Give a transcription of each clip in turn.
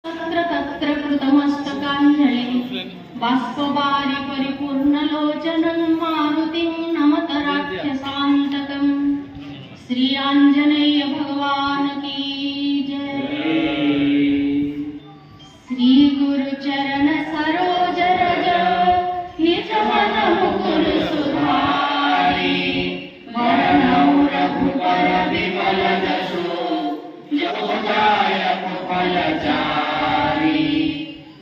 तत्र तत्र कृतमस्तकाञ्जलिं बाष्पवारि परिपूर्णलोचनं मारुतिं नमत राक्षसान्तकं। श्री आंजनेय भगवान की जय। श्री गुरु चरण सरोज रज निज मन मुकुर सुधारि। वरनौ रघुबर विमल जसु जो दायक फल चारि।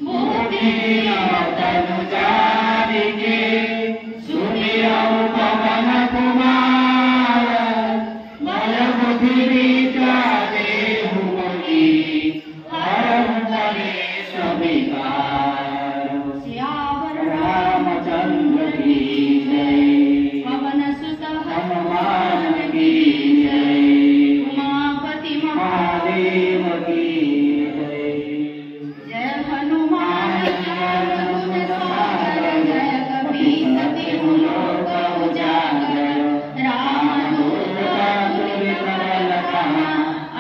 भूमिनाथ तनु जारिके सुमिरौ पवन कुमार। बल बुद्धि विद्या देहु मोहि हरहु कलेश विकार। सियावर रामचंद्र की जय। पवन सुत हनुमान की जय। उमापति महादेव की जय। जय हनुमान ज्ञान गुण सागर। जय कपीसति लोक उजागर। रामदूत तुल्य बलधामा।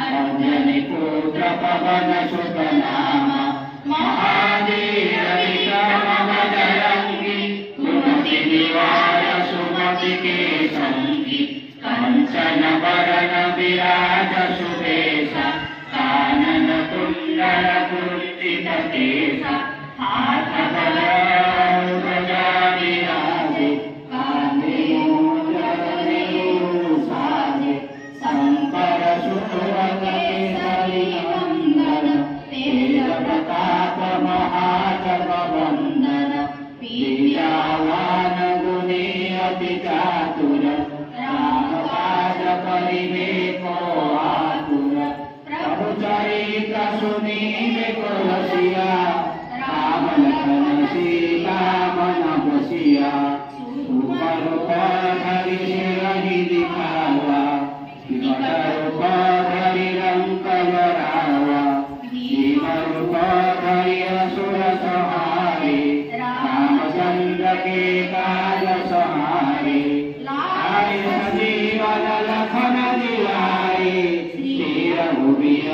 अंजनी पुत्र पवन सुत नामा। महावीर विक्रम बजरंगी। कुमति निवार सुमति के संगी। कंचन वरन विराज सुबेसा। कानन कुंडल कुंचित केसा। हाथ कमल ध्वजा विराजे। कांधे मूंज जनेऊ साजे। शंकर सुत केसरी नंदन। तेज प्रताप महाजगवंदन। विद्यावान गुणी अति चातुर। राम काज करिबे को आतुर। प्रभु चरित सुनीबे को रसिया। राम लखन सीता मन बसिया। सुपर धरि सिरहि दिखावा। रूप धरि रंग बरावा। भीम रूप धरि असुर संहारे। रामचंद्र के काज सहारे। लाए सजीवन लखन जियाए। श्री रघुवीर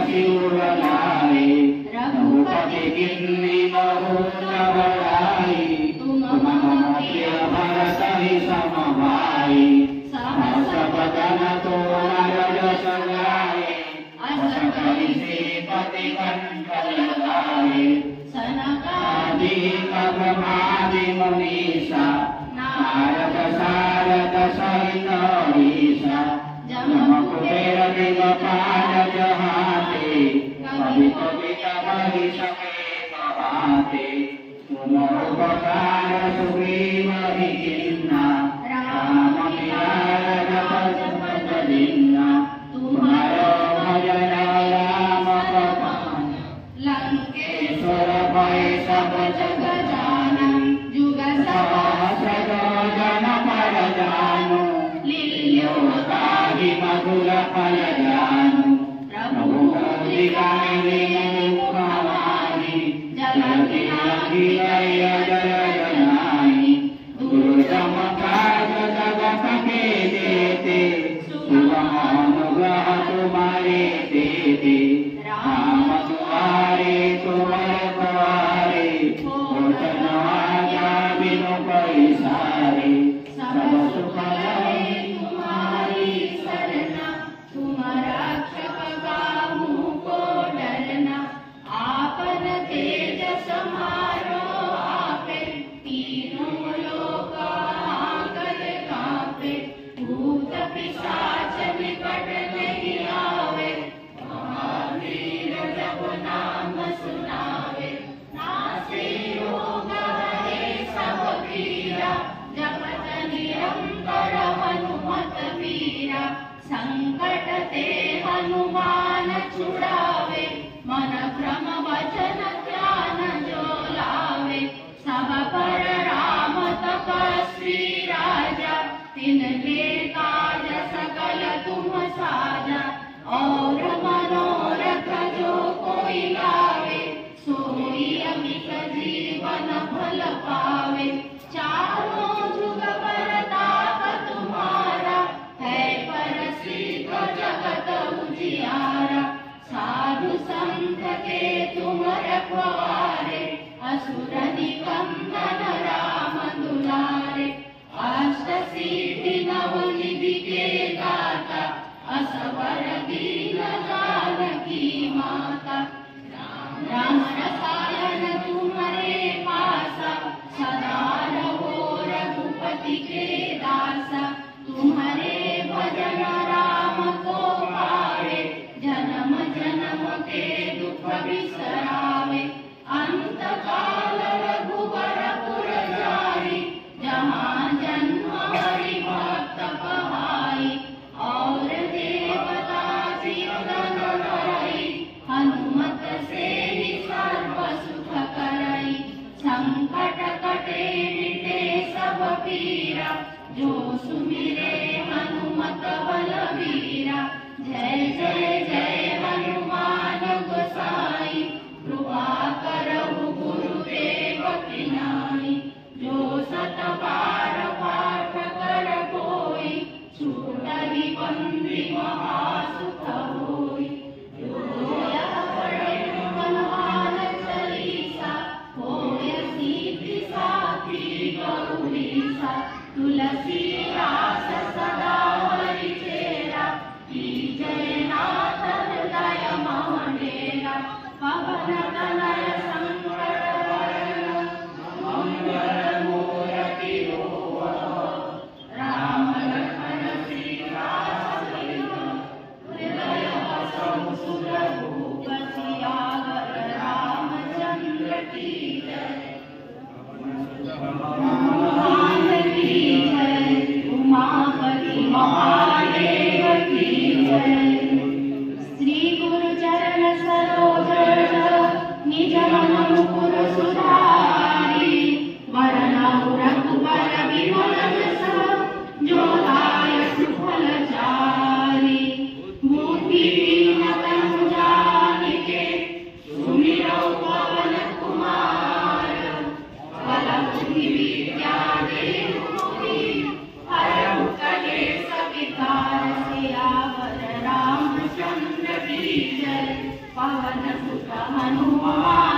शिवर लाए। रघुपति किन्नी बहुत बड़ाई। तुम मम प्रिय भरत ही सम भाई। सहस बदन तोमर जस गाए। अस कहि श्रीपति कंठ लगाए। सनकादिक ब्रह्मादि मुनीसा। नारद सारद सहित ईसा। जम कुबेर दिगपाल जहाते। कवि कवित बहि सके कहाते। तुम उपकार सुग्रीव ही कीन्हा। राम मिलाय जपत दीन्हा। तुम्हारो भजन राम कहान। लंकेश्वर भय सब जग जानन। जुग सहस्र जन पर जानु। लील्योताहि मधुर फल जानु। प्रभु मुनि मुख वाणी। जलधि लांघि जय जनाई। दुर्गम काज जगत के जेते। सुगम अनुग्रह तुम्हारे तेते। राम तुम्हारे तुमरे द्वारे। होतन आज्ञा बिनु पैसारे। सब सुख लहे तुम्हारी सरना। तुम रक्षक काहू को डरना। आपन तेज समारो आपे। तीनों लोक आंगन कांपे। भूत पिशाच निकट नहीं आवे। महावीर जब नाम सुनावे। नासे रोग हरे सब पीरा। जपत निरंतर हनुमत वीरा। संकट ते हनुमान छुड़ावे। मन क्रम वचन ध्यान जो लावे। सब पर राम तपस्वी राजा। तिनके काज सकल तुम साजा। और मनोरथ जो कोई लावे। सोई अमित जीवन फल पावे। चारों जुग परताप तुम्हारा। है परसिद्ध जगत उजियारा। साधु संत के रखवारे, असुर निकंदन राम दुलारे। अष्ट सिद्धि नव निधि के दाता, असवर दीन जानकी माता। राम रसायन तुम्हारे पासा, सदा रहो रघुपति के दासा। तुम्हारे भजन राम को पावे, जन्म जन्म के दुख बिसरावे। अंत काल रघुवर पुर जाई, जहाँ जन्म हरि भक्त कहाई। और देवता चिंतन करई, हनुमत से ही सर्व सुख करई। संकट कटे मिटे सब पीरा, जो सुमिरे हनुमत बलवीरा। जय जय जय हनुमान गोसाई, कृपा करहु गुरुदेव की नाई। जो सत बार पाठ कर कोई, छूटहि बंदी महासुख होई। जो यह पढ़े हनुमान चालीसा, होय सिद्धि साखी गौरीसा। तुलसीदास सदा हरि चेरा, कीजय नाथ हृदय मह डेरा। पवन तनय संकट हरण, मंगल मूर्ति रूप। राम लखन सीता सहित, हृदय बसहु सुरभूप। सियावर रामचंद्र की जय। हनुमान की जय, उमापति महादेव की जय। श्री गुरु चरण सरोज रज, निज मन मुकुर सुधारी। वरनहु रघुबर विमल जस, जो दायक फल चारि। बुद्धिहीन तनु जानिके, सुमिरौ पवन कुमार। बल बुद्धि विद्या देहु मोहि, हरहु कलेश विकार। सियावर रामचंद्र की जय। पवन सुत हनुमान